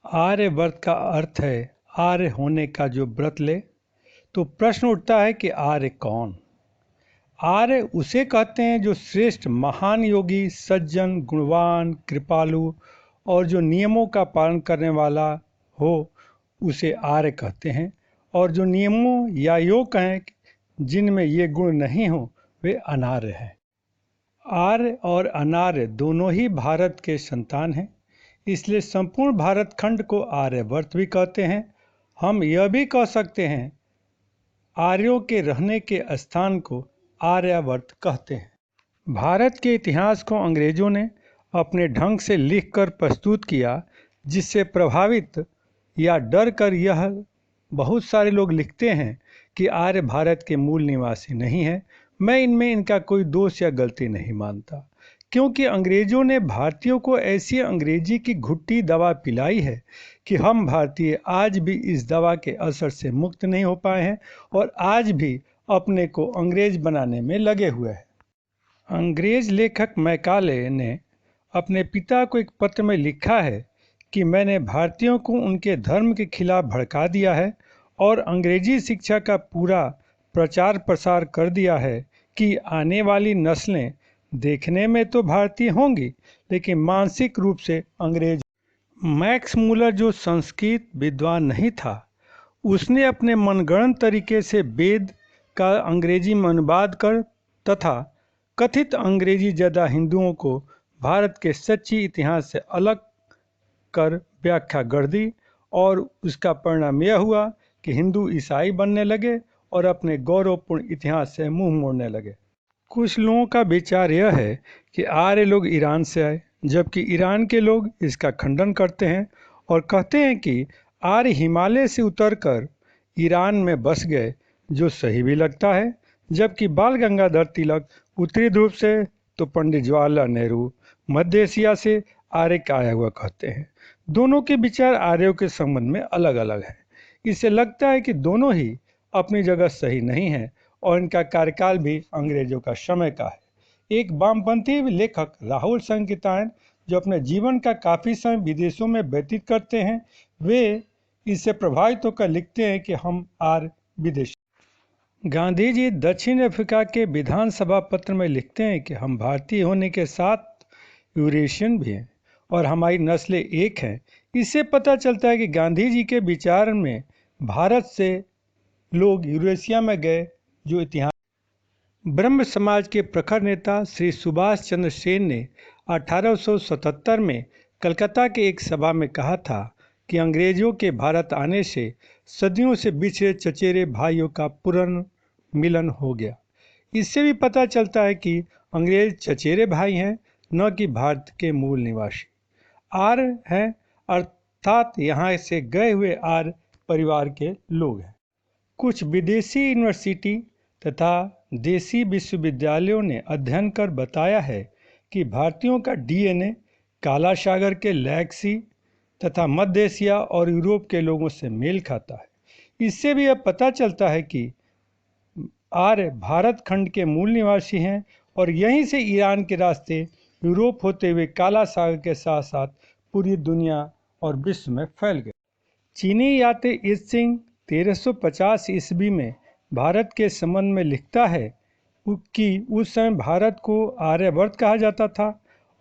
आर्यवर्त का अर्थ है आर्य होने का जो व्रत ले। तो प्रश्न उठता है कि आर्य कौन? आर्य उसे कहते हैं जो श्रेष्ठ महान योगी, सज्जन, गुणवान, कृपालु और जो नियमों का पालन करने वाला हो, उसे आर्य कहते हैं। और जो नियमों या योग कहें जिनमें ये गुण नहीं हो, वे अनार्य हैं। आर्य और अनार्य दोनों ही भारत के संतान हैं, इसलिए संपूर्ण भारत खंड को आर्यवर्त भी कहते हैं। हम यह भी कह सकते हैं आर्यों के रहने के स्थान को आर्यावर्त कहते हैं। भारत के इतिहास को अंग्रेजों ने अपने ढंग से लिखकर प्रस्तुत किया, जिससे प्रभावित या डर कर यह बहुत सारे लोग लिखते हैं कि आर्य भारत के मूल निवासी नहीं है। मैं इनमें इनका कोई दोष या गलती नहीं मानता, क्योंकि अंग्रेजों ने भारतीयों को ऐसी अंग्रेजी की घुट्टी दवा पिलाई है कि हम भारतीय आज भी इस दवा के असर से मुक्त नहीं हो पाए हैं और आज भी अपने को अंग्रेज बनाने में लगे हुए हैं। अंग्रेज लेखक मैकाले ने अपने पिता को एक पत्र में लिखा है कि मैंने भारतीयों को उनके धर्म के खिलाफ भड़का दिया है और अंग्रेजी शिक्षा का पूरा प्रचार प्रसार कर दिया है कि आने वाली नस्लें देखने में तो भारतीय होंगी, लेकिन मानसिक रूप से अंग्रेज। मैक्स मूलर जो संस्कृत विद्वान नहीं था, उसने अपने मनगढ़ंत तरीके से वेद का अंग्रेजी में अनुवाद कर तथा कथित अंग्रेजी ज़्यादा हिंदुओं को भारत के सच्ची इतिहास से अलग कर व्याख्या गढ़ दी और उसका परिणाम यह हुआ कि हिंदू ईसाई बनने लगे और अपने गौरवपूर्ण इतिहास से मुंह मोड़ने लगे। कुछ लोगों का विचार यह है कि आर्य लोग ईरान से आए, जबकि ईरान के लोग इसका खंडन करते हैं और कहते हैं कि आर्य हिमालय से उतरकर ईरान में बस गए, जो सही भी लगता है। जबकि बाल गंगाधर तिलक उत्तरी ध्रुव से तो पंडित जवाहरलाल नेहरू मध्य एशिया से आर्य का आया हुआ कहते हैं। दोनों के विचार आर्यों के संबंध में अलग अलग है। इससे लगता है कि दोनों ही अपनी जगह सही नहीं है और इनका कार्यकाल भी अंग्रेजों का समय का है। एक वामपंथी लेखक राहुल संकीर्तन, जो अपने जीवन का काफ़ी समय विदेशों में व्यतीत करते हैं, वे इससे प्रभावित होकर लिखते हैं कि हम आर्य विदेशी। गांधी जी दक्षिण अफ्रीका के विधानसभा पत्र में लिखते हैं कि हम भारतीय होने के साथ यूरेशियन भी हैं और हमारी नस्लें एक हैं। इससे पता चलता है कि गांधी जी के विचार में भारत से लोग यूरेशिया में गए। जो इतिहास ब्रह्म समाज के प्रखर नेता श्री सुभाष चंद्र सेन ने 1877 में कलकत्ता के एक सभा में कहा था कि अंग्रेजों के भारत आने से सदियों से बिछड़े चचेरे भाइयों का पुनर्मिलन हो गया। इससे भी पता चलता है कि अंग्रेज चचेरे भाई हैं, न कि भारत के मूल निवासी। आर्य हैं अर्थात यहाँ से गए हुए आर्य परिवार के लोग हैं। कुछ विदेशी यूनिवर्सिटी तथा देसी विश्वविद्यालयों ने अध्ययन कर बताया है कि भारतीयों का डीएनए काला सागर के लैग सी तथा मध्य एशिया और यूरोप के लोगों से मेल खाता है। इससे भी यह पता चलता है कि आर्य भारत खंड के मूल निवासी हैं और यहीं से ईरान के रास्ते यूरोप होते हुए काला सागर के साथ साथ पूरी दुनिया और विश्व में फैल गए। चीनी यात्री ईस्ट सिंह 1350 ईस्वी में भारत के संबंध में लिखता है कि उस समय भारत को आर्यवर्त कहा जाता था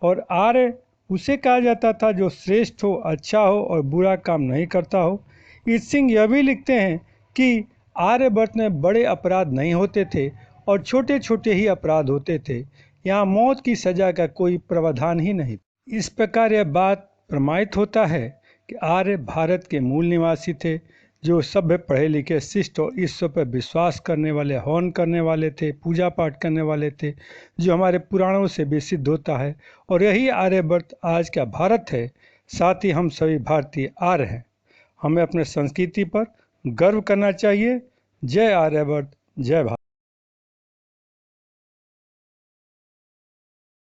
और आर्य उसे कहा जाता था जो श्रेष्ठ हो, अच्छा हो और बुरा काम नहीं करता हो। ईस्ट सिंह यह भी लिखते हैं कि आर्यवर्त में बड़े अपराध नहीं होते थे और छोटे छोटे ही अपराध होते थे। यहाँ मौत की सज़ा का कोई प्रावधान ही नहीं। इस प्रकार यह बात प्रमाणित होता है कि आर्य भारत के मूल निवासी थे, जो सभ्य, पढ़े लिखे, शिष्ट और ईश्वर पर विश्वास करने वाले, हवन करने वाले थे, पूजा पाठ करने वाले थे, जो हमारे पुराणों से भी सिद्ध होता है। और यही आर्यवर्त आज का भारत है। साथ ही हम सभी भारतीय आर्य हैं। हमें अपने संस्कृति पर गर्व करना चाहिए। जय आर्यवर्त, जय भारत।